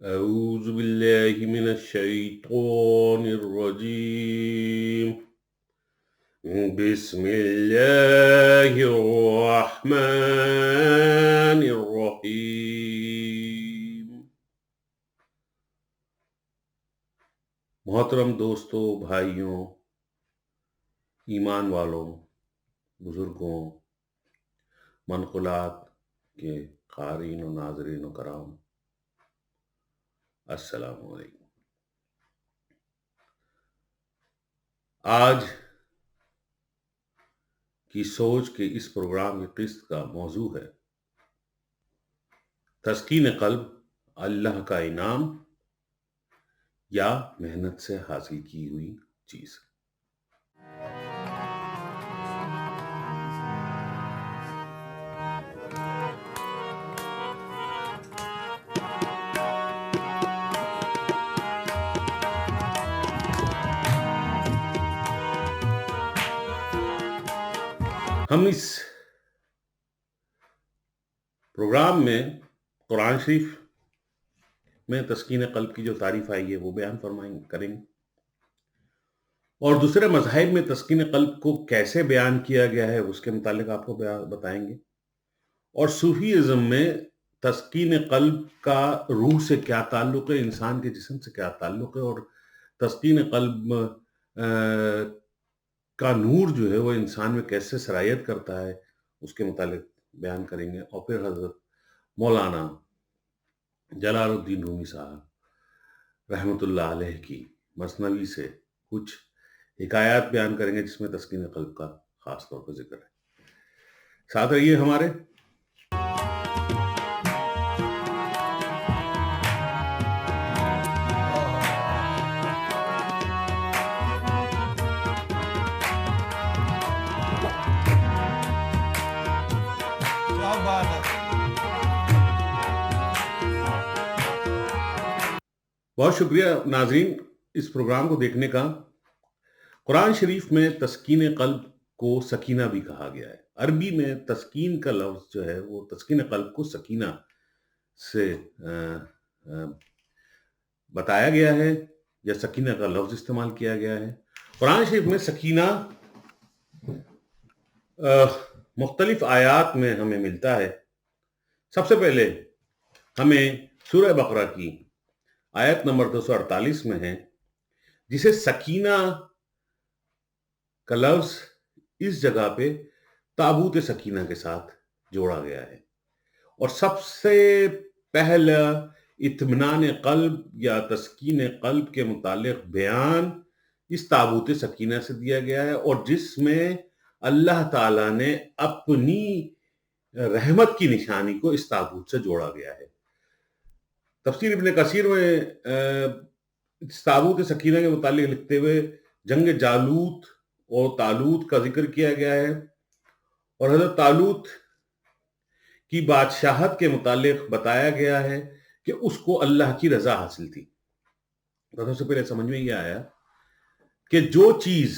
أعوذ بالله من الشيطان الرجيم. بسم الله الرحمن الرحیم. محترم دوستوں، بھائیوں، ایمان والوں، بزرگوں، منقولات کے قارئین و ناظرین و کرام، السلام علیکم. آج کی سوچ کے اس پروگرام کی قسط کا موضوع ہے تسکین قلب، اللہ کا انعام یا محنت سے حاصل کی ہوئی چیز. ہم اس پروگرام میں قرآن شریف میں تسکین قلب کی جو تعریف آئی ہے وہ بیان کریں گے، اور دوسرے مذاہب میں تسکین قلب کو کیسے بیان کیا گیا ہے اس کے متعلق آپ کو بتائیں گے، اور صوفی ازم میں تسکین قلب کا روح سے کیا تعلق ہے، انسان کے جسم سے کیا تعلق ہے، اور تسکین قلب کا نور جو ہے وہ انسان میں کیسے سرایت کرتا ہے اس کے متعلق بیان کریں گے. اور پھر حضرت مولانا جلال الدین رومی صاحب رحمۃ اللہ علیہ کی مثنوی سے کچھ حکایات بیان کریں گے جس میں تسکین قلب کا خاص طور پر ذکر ہے. ساتھ رہیے ہمارے. بہت شکریہ ناظرین اس پروگرام کو دیکھنے کا. قرآن شریف میں تسکین قلب کو سکینہ بھی کہا گیا ہے. عربی میں تسکین کا لفظ جو ہے وہ تسکین قلب کو سکینہ سے بتایا گیا ہے یا سکینہ کا لفظ استعمال کیا گیا ہے. قرآن شریف میں سکینہ مختلف آیات میں ہمیں ملتا ہے. سب سے پہلے ہمیں سورہ بقرہ کی آیت نمبر 248 میں ہے، جسے سکینہ کا لفظ اس جگہ پہ تابوت سکینہ کے ساتھ جوڑا گیا ہے، اور سب سے پہلا اطمینان قلب یا تسکین قلب کے متعلق بیان اس تابوت سکینہ سے دیا گیا ہے، اور جس میں اللہ تعالیٰ نے اپنی رحمت کی نشانی کو اس تابوت سے جوڑا گیا ہے. تفسیر ابن کثیر میں تابوت سکینہ کے متعلق لکھتے ہوئے جنگ جالوت اور طالوت کا ذکر کیا گیا ہے، اور حضرت طالوت کی بادشاہت کے متعلق بتایا گیا ہے کہ اس کو اللہ کی رضا حاصل تھی. سب سے پہلے سمجھ میں یہ آیا کہ جو چیز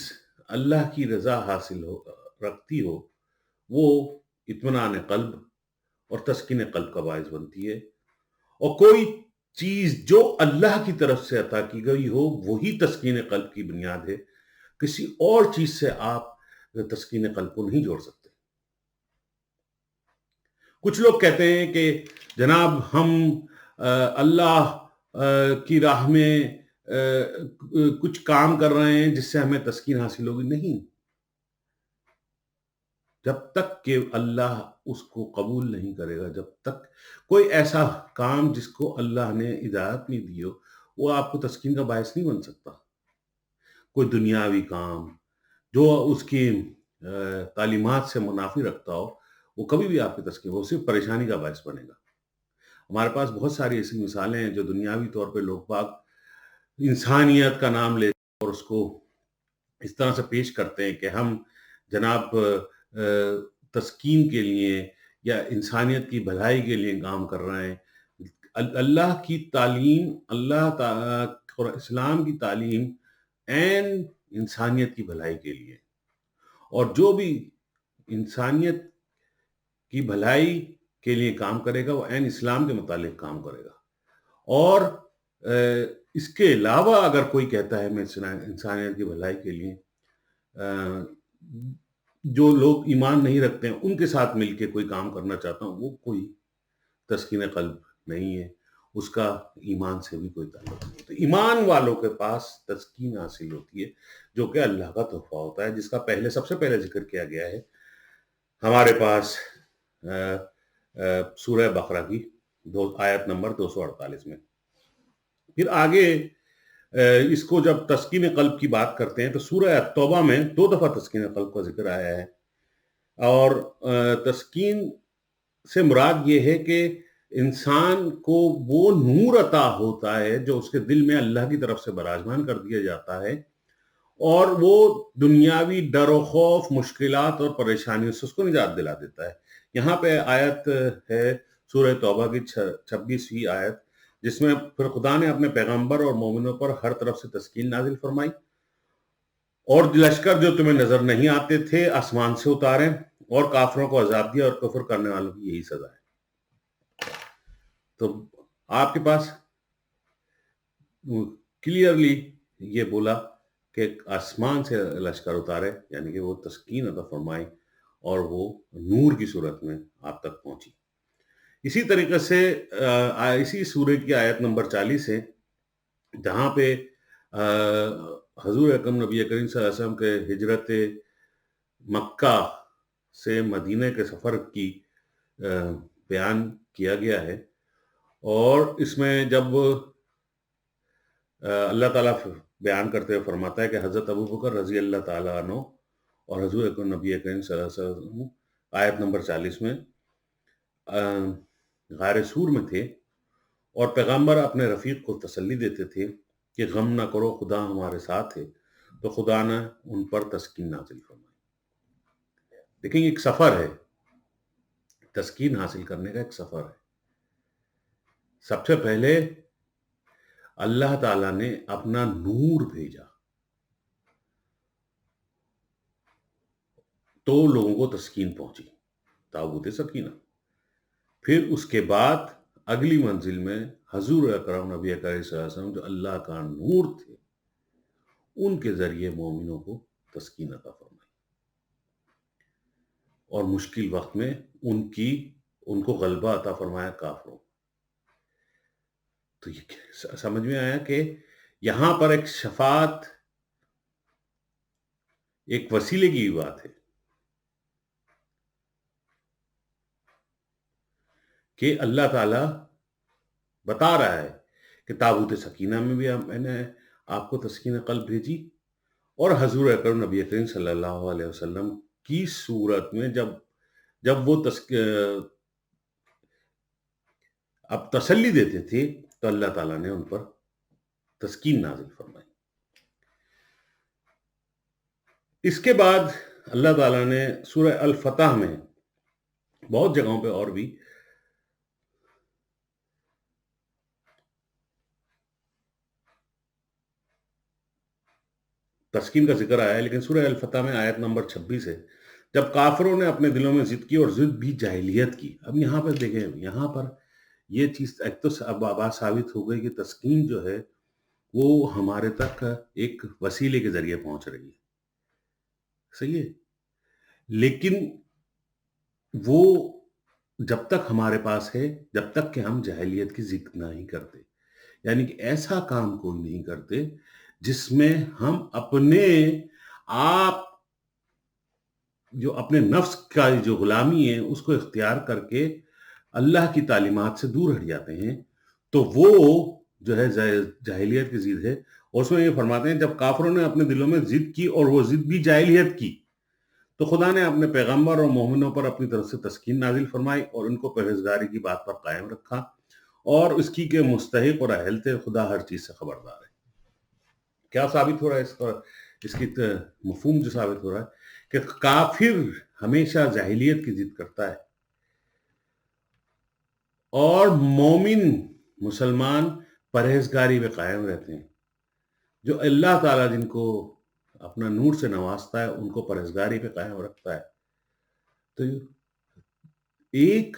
اللہ کی رضا حاصل رکھتی ہو وہ اطمینان قلب اور تسکین قلب کا باعث بنتی ہے، اور کوئی چیز جو اللہ کی طرف سے عطا کی گئی ہو وہی تسکین قلب کی بنیاد ہے. کسی اور چیز سے آپ تسکین قلب کو نہیں جوڑ سکتے. کچھ لوگ کہتے ہیں کہ جناب ہم اللہ کی راہ میں کچھ کام کر رہے ہیں جس سے ہمیں تسکین حاصل ہوگی. نہیں، جب تک کہ اللہ اس کو قبول نہیں کرے گا، جب تک کوئی ایسا کام جس کو اللہ نے اجازت نہیں دی ہو وہ آپ کو تسکین کا باعث نہیں بن سکتا. کوئی دنیاوی کام جو اس کی تعلیمات سے منافی رکھتا ہو وہ کبھی بھی آپ کی تسکین، وہ صرف پریشانی کا باعث بنے گا. ہمارے پاس بہت ساری ایسی مثالیں ہیں جو دنیاوی طور پہ لوگ باگ انسانیت کا نام لیتے ہیں اور اس کو اس طرح سے پیش کرتے ہیں کہ ہم جناب تسکین کے لیے یا انسانیت کی بھلائی کے لیے کام کر رہے ہیں. اللہ کی تعلیم، اور اسلام کی تعلیم عین انسانیت کی بھلائی کے لیے، اور جو بھی انسانیت کی بھلائی کے لیے کام کرے گا وہ عین اسلام کے متعلق کام کرے گا. اور اس کے علاوہ اگر کوئی کہتا ہے میں انسانیت کی بھلائی کے لیے جو لوگ ایمان نہیں رکھتے ہیں ان کے ساتھ مل کے کوئی کام کرنا چاہتا ہوں، وہ کوئی تسکین قلب نہیں ہے، اس کا ایمان سے بھی کوئی تعلق نہیں۔ تو ایمان والوں کے پاس تسکین حاصل ہوتی ہے، جو کہ اللہ کا تحفہ ہوتا ہے، جس کا سب سے پہلے ذکر کیا گیا ہے ہمارے پاس سورہ بقرہ کی آیت نمبر 248 میں۔ پھر آگے اس کو جب تسکین قلب کی بات کرتے ہیں تو سورہ توبہ میں 2 دفعہ تسکین قلب کا ذکر آیا ہے، اور تسکین سے مراد یہ ہے کہ انسان کو وہ نور عطا ہوتا ہے جو اس کے دل میں اللہ کی طرف سے براجمان کر دیا جاتا ہے، اور وہ دنیاوی ڈر و خوف، مشکلات اور پریشانیوں سے اس کو نجات دلا دیتا ہے۔ یہاں پہ آیت ہے سورہ توبہ کی 26ویں آیت، جس میں پھر خدا نے اپنے پیغمبر اور مومنوں پر ہر طرف سے تسکین نازل فرمائی، اور لشکر جو تمہیں نظر نہیں آتے تھے آسمان سے اتارے، اور کافروں کو عذاب دیا، اور کفر کرنے والوں کی یہی سزا ہے۔ تو آپ کے پاس کلیئرلی یہ بولا کہ آسمان سے لشکر اتارے، یعنی کہ وہ تسکین عطا فرمائی اور وہ نور کی صورت میں آپ تک پہنچی۔ اسی طریقے سے اسی سورہ کی آیت نمبر 40 ہے، جہاں پہ حضور اکرم نبی کریم صلی اللہ علیہ وسلم کے ہجرت مکہ سے مدینہ کے سفر کی بیان کیا گیا ہے، اور اس میں جب اللہ تعالیٰ بیان کرتے ہوئے فرماتا ہے کہ حضرت ابو بکر رضی اللہ تعالیٰ عنہ اور حضور اکرم نبی کریم صلی اللہ علیہ وسلم آیت نمبر 40 میں غار سور میں تھے، اور پیغمبر اپنے رفیق کو تسلی دیتے تھے کہ غم نہ کرو، خدا ہمارے ساتھ ہے، تو خدا نے ان پر تسکین نازل فرمائی۔ لیکن ایک سفر ہے، تسکین حاصل کرنے کا ایک سفر ہے۔ سب سے پہلے اللہ تعالیٰ نے اپنا نور بھیجا تو لوگوں کو تسکین پہنچی، تابوت سکینہ۔ پھر اس کے بعد اگلی منزل میں حضور اکرم نبی کریم صلی اللہ علیہ وسلم جو اللہ کا نور تھے، ان کے ذریعے مومنوں کو تسکین عطا فرمائی، اور مشکل وقت میں ان کو غلبہ عطا فرمایا کافروں۔ تو یہ سمجھ میں آیا کہ یہاں پر ایک شفاعت، ایک وسیلے کی بات ہے کہ اللہ تعالیٰ بتا رہا ہے کہ تابوت سکینہ میں بھی میں نے آپ کو تسکین قلب بھیجی، اور حضور اکرم نبی کریم صلی اللہ علیہ وسلم کی صورت میں جب وہ اب تسلی دیتے تھے تو اللہ تعالیٰ نے ان پر تسکین نازل فرمائی۔ اس کے بعد اللہ تعالیٰ نے سورہ الفتح میں بہت جگہوں پہ اور بھی تسکین کا ذکر آیا ہے، لیکن سورہ الفتح میں آیت نمبر 26 ہے، جب کافروں نے اپنے دلوں میں ضد کی، اور ضد بھی جاہلیت کی۔ اب یہاں پر دیکھیں، یہاں پر یہ چیز ایک تو بات ثابت ہو گئی کہ تسکین جو ہے وہ ہمارے تک ایک وسیلے کے ذریعے پہنچ رہی ہے، صحیح ہے، لیکن وہ جب تک ہمارے پاس ہے، جب تک کہ ہم جاہلیت کی ذکر نہیں کرتے، یعنی کہ ایسا کام کوئی نہیں کرتے جس میں ہم اپنے آپ جو اپنے نفس کا جو غلامی ہے اس کو اختیار کر کے اللہ کی تعلیمات سے دور ہٹ جاتے ہیں، تو وہ جو ہے جاہلیت کی ضد ہے۔ اور اس میں یہ فرماتے ہیں جب کافروں نے اپنے دلوں میں ضد کی، اور وہ ضد بھی جاہلیت کی، تو خدا نے اپنے پیغمبر اور مومنوں پر اپنی طرف سے تسکین نازل فرمائی، اور ان کو پرہیزگاری کی بات پر قائم رکھا، اور اس کی کہ مستحق اور اہل تھے، خدا ہر چیز سے خبردار ہے۔ کیا ثابت ہو رہا ہے اس کی مفہوم جو ثابت ہو رہا ہے کہ کافر ہمیشہ جاہلیت کی ضد کرتا ہے، اور مومن مسلمان پرہیزگاری میں قائم رہتے ہیں۔ جو اللہ تعالیٰ جن کو اپنا نور سے نوازتا ہے ان کو پرہیزگاری پہ قائم رکھتا ہے۔ تو ایک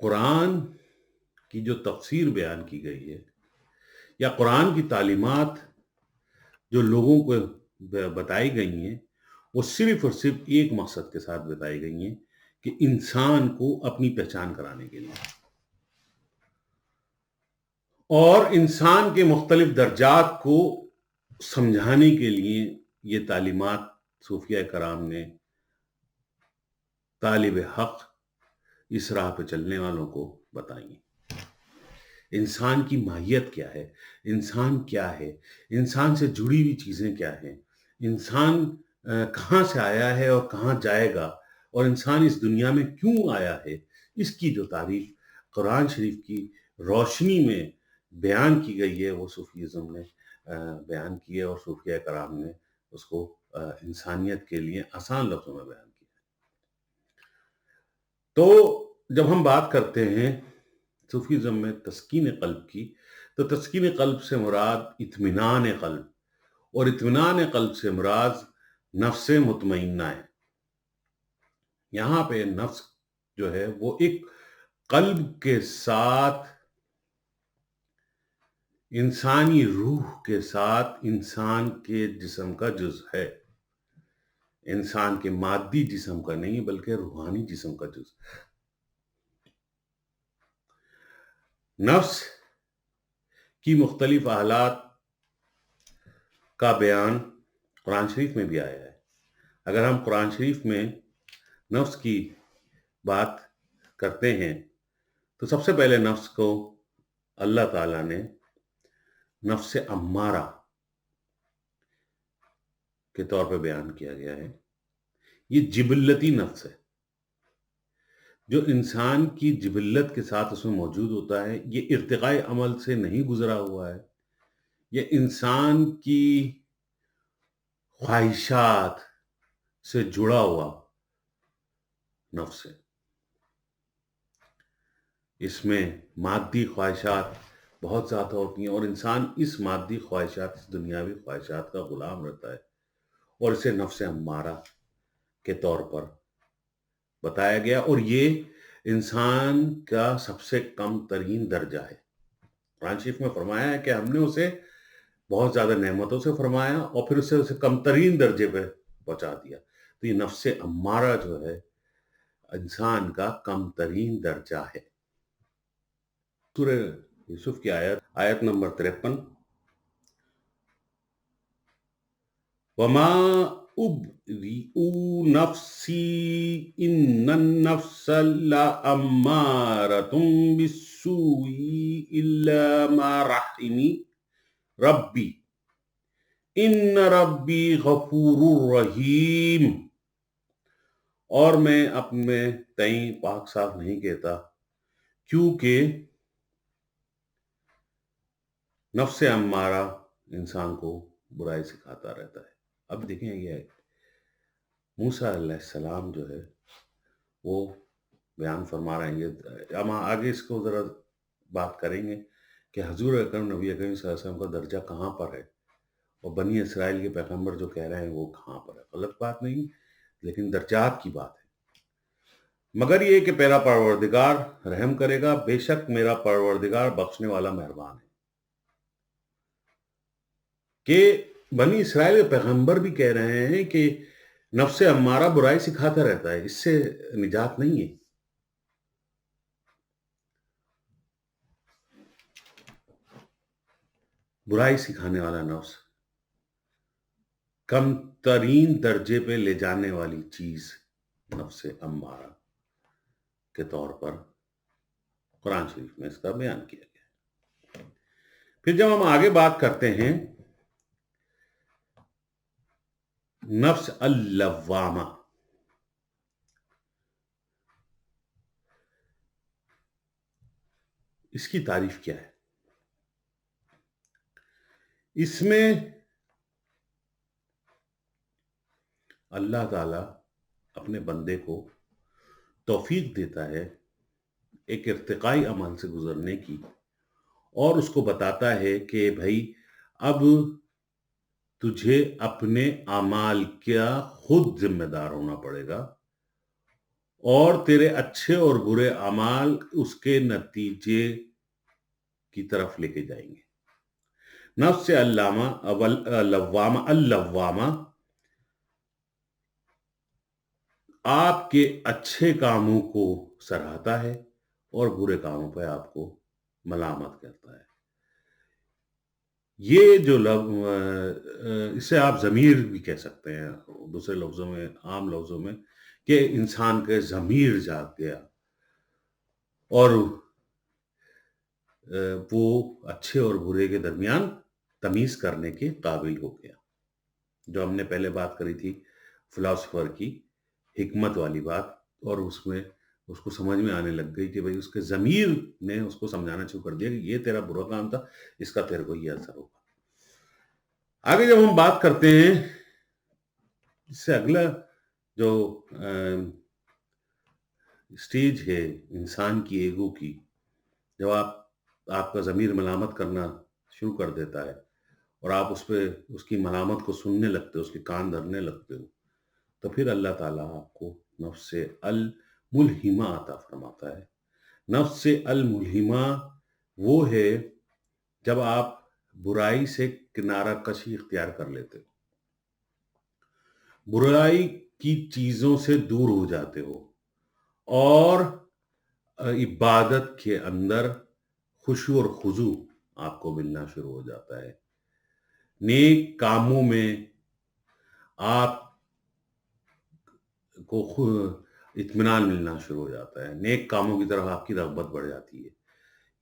قرآن کی جو تفسیر بیان کی گئی ہے یا قرآن کی تعلیمات جو لوگوں کو بتائی گئی ہیں، وہ صرف اور صرف ایک مقصد کے ساتھ بتائی گئی ہیں کہ انسان کو اپنی پہچان کرانے کے لیے اور انسان کے مختلف درجات کو سمجھانے کے لیے یہ تعلیمات صوفیہ کرام نے طالب حق اس راہ پہ چلنے والوں کو بتائیں۔ انسان کی ماہیت کیا ہے، انسان کیا ہے، انسان سے جڑی ہوئی چیزیں کیا ہیں، انسان کہاں سے آیا ہے اور کہاں جائے گا، اور انسان اس دنیا میں کیوں آیا ہے، اس کی جو تعریف قرآن شریف کی روشنی میں بیان کی گئی ہے وہ صوفیزم نے بیان کی ہے، اور صوفیہ کرام نے اس کو انسانیت کے لیے آسان لفظوں میں بیان کیا۔ تو جب ہم بات کرتے ہیں صوفیزم میں تسکین قلب کی، تو تسکین قلب سے مراد اطمینان قلب، اور اطمینان قلب سے مراد نفس مطمئنہ ہے۔ یہاں پہ نفس جو ہے وہ ایک قلب کے ساتھ، انسانی روح کے ساتھ انسان کے جسم کا جز ہے، انسان کے مادی جسم کا نہیں بلکہ روحانی جسم کا جز۔ نفس کی مختلف حالات کا بیان قرآن شریف میں بھی آیا ہے۔ اگر ہم قرآن شریف میں نفس کی بات کرتے ہیں تو سب سے پہلے نفس کو اللہ تعالیٰ نے نفس امارہ کے طور پہ بیان کیا گیا ہے۔ یہ جبلتی نفس ہے جو انسان کی جبلت کے ساتھ اس میں موجود ہوتا ہے، یہ ارتقاء عمل سے نہیں گزرا ہوا ہے، یہ انسان کی خواہشات سے جڑا ہوا نفس ہے۔ اس میں مادی خواہشات بہت زیادہ ہوتی ہیں، اور انسان اس مادی خواہشات، اس دنیاوی خواہشات کا غلام رہتا ہے، اور اسے نفس امارہ کے طور پر بتایا گیا، اور یہ انسان کا سب سے کم ترین درجہ ہے۔ قرآن شریف میں فرمایا ہے کہ ہم نے اسے بہت زیادہ نعمتوں سے فرمایا اور پھر اسے کم ترین درجے پہ پہنچا دیا۔ تو یہ نفس امارہ جو ہے انسان کا کم ترین درجہ ہے۔ سورہ یوسف کی آیت نمبر 53، وَمَا أُبْرِئُ نَفْسِي إِنَّ النَّفْسَ لَأَمَّارَةٌ بِالسُّوءِ إِلَّا مَا رَحِمَ رَبِّي إِنَّ رَبِّي غَفُورٌ رَحِيمٌ۔ اور میں اپنے تئیں پاک صاف نہیں کہتا، کیونکہ نفس امارہ انسان کو برائی سکھاتا رہتا ہے۔ اب دیکھیں یہ موسیٰ علیہ السلام جو ہے وہ بیان فرما رہے ہیں، ہم آگے اس کو ذرا بات کریں گے کہ حضور اکرم نبی اکرم صلی اللہ علیہ وسلم کا درجہ کہاں پر ہے، اور بنی اسرائیل کے پیغمبر جو کہہ رہے ہیں وہ کہاں پر ہے۔ غلط بات نہیں، لیکن درجات کی بات ہے۔ مگر یہ کہ میرا پروردگار رحم کرے گا، بے شک میرا پروردگار بخشنے والا مہربان ہے۔ کہ بنی اسرائیل کے پیغمبر بھی کہہ رہے ہیں کہ نفس امارہ برائی سکھاتا رہتا ہے، اس سے نجات نہیں ہے۔ برائی سکھانے والا نفس کم ترین درجے پہ لے جانے والی چیز نفس امارہ کے طور پر قرآن شریف میں اس کا بیان کیا گیا ہے۔ پھر جب ہم آگے بات کرتے ہیں نفس اللوامہ، اس کی تعریف کیا ہے؟ اس میں اللہ تعالیٰ اپنے بندے کو توفیق دیتا ہے ایک ارتقائی عمل سے گزرنے کی، اور اس کو بتاتا ہے کہ بھائی اب تجھے اپنے اعمال کا خود ذمہ دار ہونا پڑے گا، اور تیرے اچھے اور برے اعمال اس کے نتیجے کی طرف لے کے جائیں گے۔ نفس علامہ اللوامہ آپ کے اچھے کاموں کو سراہتا ہے اور برے کاموں پہ آپ کو ملامت کرتا ہے۔ یہ جو اسے آپ ضمیر بھی کہہ سکتے ہیں، دوسرے لفظوں میں، عام لفظوں میں، کہ انسان کے ضمیر جاگ گیا اور وہ اچھے اور برے کے درمیان تمیز کرنے کے قابل ہو گیا۔ جو ہم نے پہلے بات کری تھی فلاسفر کی حکمت والی بات، اور اس میں اس کو سمجھ میں آنے لگ گئی کہ بھئی اس کے ضمیر نے اس کو سمجھانا شروع کر دیا کہ یہ تیرا برا کام تھا، اس کا تیرے کو یہ اثر ہوگا۔ آگے جب ہم بات کرتے ہیں، اس سے اگلا جو سٹیج ہے انسان کی ایگو کی، جب آپ کا ضمیر ملامت کرنا شروع کر دیتا ہے اور آپ اس کی ملامت کو سننے لگتے ہو، اس کے کان دھرنے لگتے ہو، تو پھر اللہ تعالیٰ آپ کو نفس الملہمہ عطا فرماتا ہے۔ نفس الملہمہ وہ ہے جب آپ برائی سے کنارہ کشی اختیار کر لیتے ہو، برائی کی چیزوں سے دور ہو جاتے ہو اور عبادت کے اندر خشوع اور خضوع آپ کو ملنا شروع ہو جاتا ہے۔ نیک کاموں میں آپ کو اطمینان ملنا شروع ہو جاتا ہے، نیک کاموں کی طرف آپ کی رغبت بڑھ جاتی ہے۔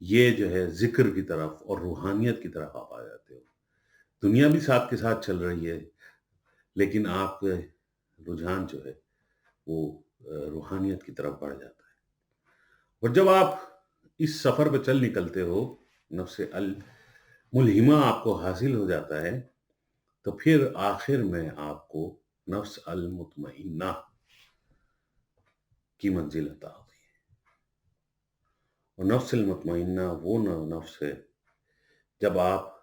یہ جو ہے ذکر کی طرف اور روحانیت کی طرف آپ آ جاتے ہو۔ دنیا بھی ساتھ کے ساتھ چل رہی ہے، لیکن آپ کے رجحان جو ہے وہ روحانیت کی طرف بڑھ جاتا ہے۔ اور جب آپ اس سفر پہ چل نکلتے ہو، نفس الملہمہ آپ کو حاصل ہو جاتا ہے، تو پھر آخر میں آپ کو نفس المطمئنہ کی منزل عطا ہوتی ہے۔ اور نفس المطمئنہ وہ نفس ہے جب آپ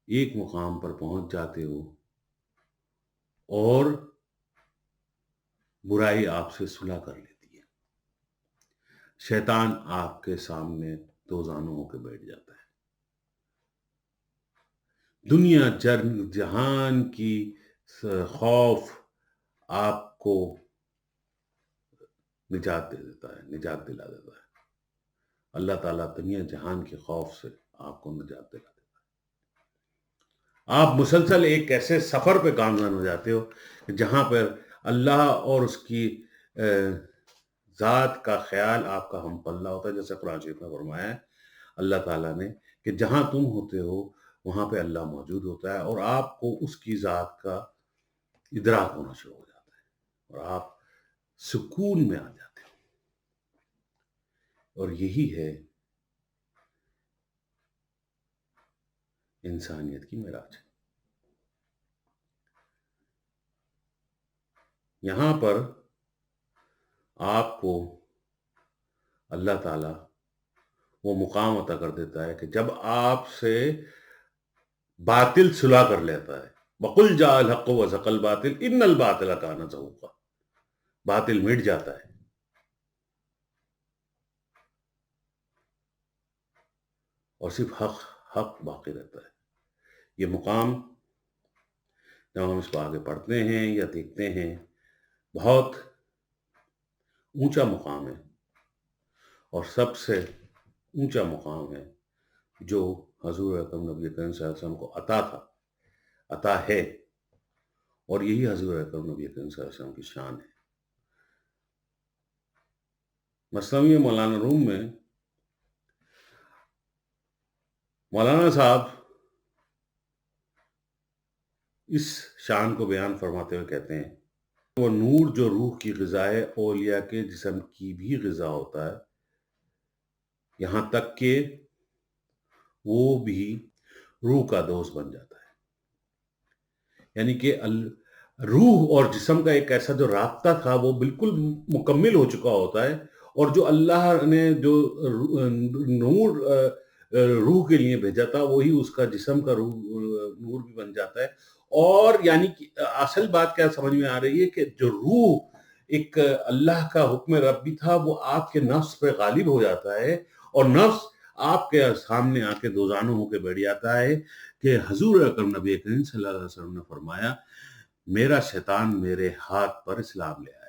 ایک مقام پر پہنچ جاتے ہو اور برائی آپ سے صلح کر لیتی ہے، شیطان آپ کے سامنے دو زانوں ہو کے بیٹھ جاتا ہے، دنیا جہان کی خوف آپ کو نجات دلا دیتا ہے۔ اللہ تعالیٰ دنیا جہان کے خوف سے آپ کو نجات دلا دیتا ہے۔ آپ مسلسل ایک ایسے سفر پہ گامزن ہو جاتے ہو جہاں پر اللہ اور اس کی ذات کا خیال آپ کا ہم پلہ ہوتا ہے، جیسے قرآن شریف میں فرمایا ہے اللہ تعالیٰ نے کہ جہاں تم ہوتے ہو وہاں پہ اللہ موجود ہوتا ہے، اور آپ کو اس کی ذات کا ادراک ہونا شروع ہو جاتا ہے اور آپ سکون میں آ جاتے ہیں۔ اور یہی ہے انسانیت کی معراج۔ یہاں پر آپ کو اللہ تعالیٰ وہ مقام عطا کر دیتا ہے کہ جب آپ سے باطل صلح کر لیتا ہے، وَقُلْ جَاءَ الْحَقُّ وَزَهَقَ الْبَاطِلُ إِنَّ الْبَاطِلَ كَانَ زَهُوقًا، باطل مٹ جاتا ہے اور صرف حق باقی رہتا ہے۔ یہ مقام جب ہم اس کو آگے پڑھتے ہیں یا دیکھتے ہیں، بہت اونچا مقام ہے، اور سب سے اونچا مقام ہے جو حضور اکرم نبی کریم صلی اللہ علیہ وسلم کو عطا ہے، اور یہی حضور اکرم نبی کریم صلی اللہ علیہ وسلم کی شان ہے۔ مثنوی مولانا روم میں مولانا صاحب اس شان کو بیان فرماتے ہوئے کہتے ہیں، وہ نور جو روح کی غذا ہے، اولیاء کے جسم کی بھی غذا ہوتا ہے، یہاں تک کہ وہ بھی روح کا دوست بن جاتا ہے۔ یعنی کہ روح اور جسم کا ایک ایسا جو رابطہ تھا وہ بالکل مکمل ہو چکا ہوتا ہے، اور جو اللہ نے جو نور روح کے لیے بھیجا تھا وہی اس کا جسم کا نور بھی بن جاتا ہے۔ اور یعنی کہ اصل بات کیا سمجھ میں آ رہی ہے کہ جو روح ایک اللہ کا حکم ربی تھا، وہ آپ کے نفس پہ غالب ہو جاتا ہے، اور نفس آپ کے سامنے آ کے دوزانوں ہو کے بیٹھ جاتا ہے کہ حضور اکرم نبی کریم صلی اللہ علیہ وسلم نے فرمایا میرا شیطان میرے ہاتھ پر اسلام لے آیا ہے۔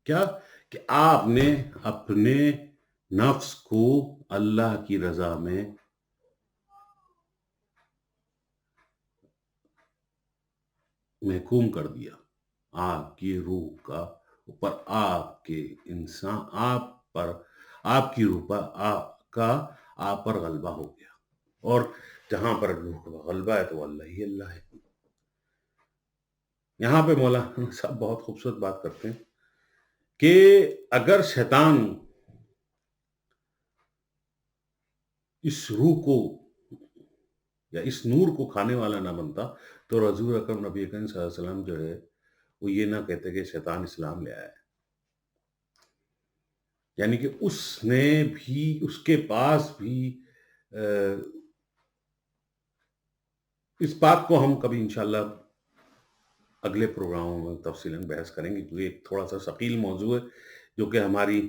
کیا کہ آپ نے اپنے نفس کو اللہ کی رضا میں محکوم کر دیا، آپ کی روح کا اوپر آپ کے انسان آپ کی روح پر آپ پر غلبہ ہو گیا، اور جہاں پر روح کا غلبہ ہے تو وہ اللہ ہی اللہ ہے۔ یہاں پہ مولانا صاحب بہت خوبصورت بات کرتے ہیں کہ اگر شیطان اس روح کو یا اس نور کو کھانے والا نہ بنتا تو حضور اکرم نبی کریم صلی اللہ علیہ وسلم جو ہے وہ یہ نہ کہتے کہ شیطان اسلام لے آیا ہے، یعنی کہ اس کے پاس بھی اس بات کو ہم کبھی انشاءاللہ اگلے پروگراموں میں تفصیلاً بحث کریں گے، کیونکہ ایک تھوڑا سا ثقیل موضوع ہے جو کہ ہماری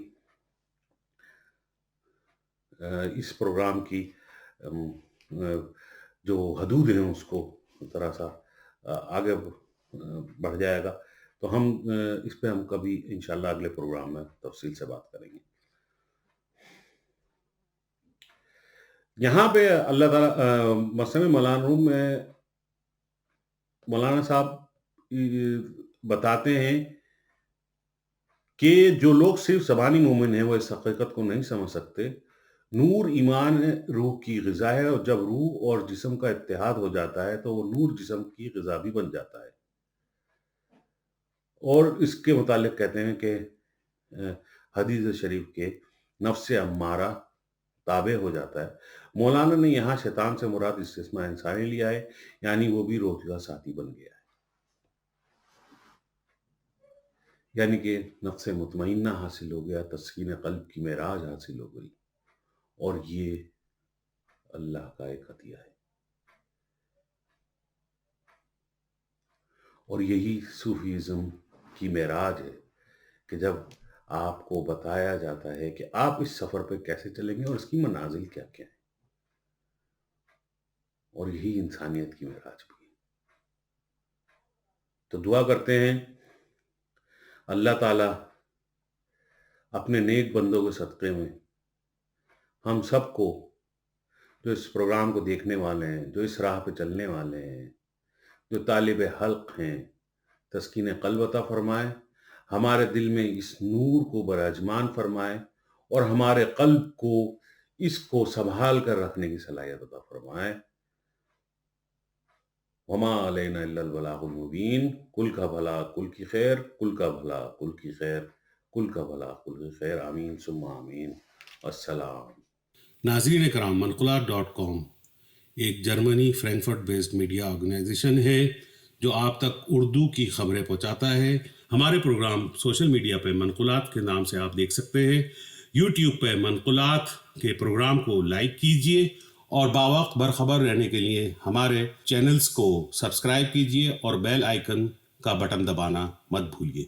اس پروگرام کی جو حدود ہیں اس کو ذرا سا آگے بڑھ جائے گا، تو ہم اس پہ ہم کبھی انشاءاللہ اگلے پروگرام میں تفصیل سے بات کریں گے۔ یہاں پہ اللہ تعالیٰ مسئلہ مولانا روم میں مولانا صاحب بتاتے ہیں کہ جو لوگ صرف زبانی مومن ہیں وہ اس حقیقت کو نہیں سمجھ سکتے۔ نور ایمان روح کی غذا ہے، اور جب روح اور جسم کا اتحاد ہو جاتا ہے تو وہ نور جسم کی غذا بھی بن جاتا ہے، اور اس کے متعلق کہتے ہیں کہ حدیث شریف کے نفس امارہ تابع ہو جاتا ہے۔ مولانا نے یہاں شیطان سے مراد استثناء انسانی لیا ہے، یعنی وہ بھی روح کا ساتھی بن گیا ہے، یعنی کہ نفس مطمئنہ حاصل ہو گیا، تسکین قلب کی معراج حاصل ہو گئی، اور یہ اللہ کا ایک عطیہ ہے، اور یہی صوفیزم کی معراج ہے کہ جب آپ کو بتایا جاتا ہے کہ آپ اس سفر پہ کیسے چلیں گے اور اس کی منازل کیا کیا ہیں، اور یہی انسانیت کی معراج بھی ہے۔ تو دعا کرتے ہیں اللہ تعالیٰ اپنے نیک بندوں کے صدقے میں ہم سب کو، جو اس پروگرام کو دیکھنے والے ہیں، جو اس راہ پہ چلنے والے ہیں، جو طالب حلق ہیں، تسکین قلب عطا فرمائے، ہمارے دل میں اس نور کو براجمان فرمائے، اور ہمارے قلب کو اس کو سنبھال کر رکھنے کی صلاحیت عطا فرمائے۔ وما علینا الا البلاغ المبین۔ کل کا بھلا کل کی خیر، کل کا بھلا کل کی خیر، کل کا بھلا کل کی خیر، آمین ثم آمین۔ السلام۔ ناظرین کرام، منقولات.com ایک Germany Frankfurt based media organisation ہے جو آپ تک اردو کی خبریں پہنچاتا ہے۔ ہمارے پروگرام سوشل میڈیا پہ منقولات کے نام سے آپ دیکھ سکتے ہیں۔ یوٹیوب پہ منقولات کے پروگرام کو لائک کیجئے، اور باوقت برخبر رہنے کے لیے ہمارے چینلز کو سبسکرائب کیجئے اور بیل آئیکن کا بٹن دبانا مت بھولیے۔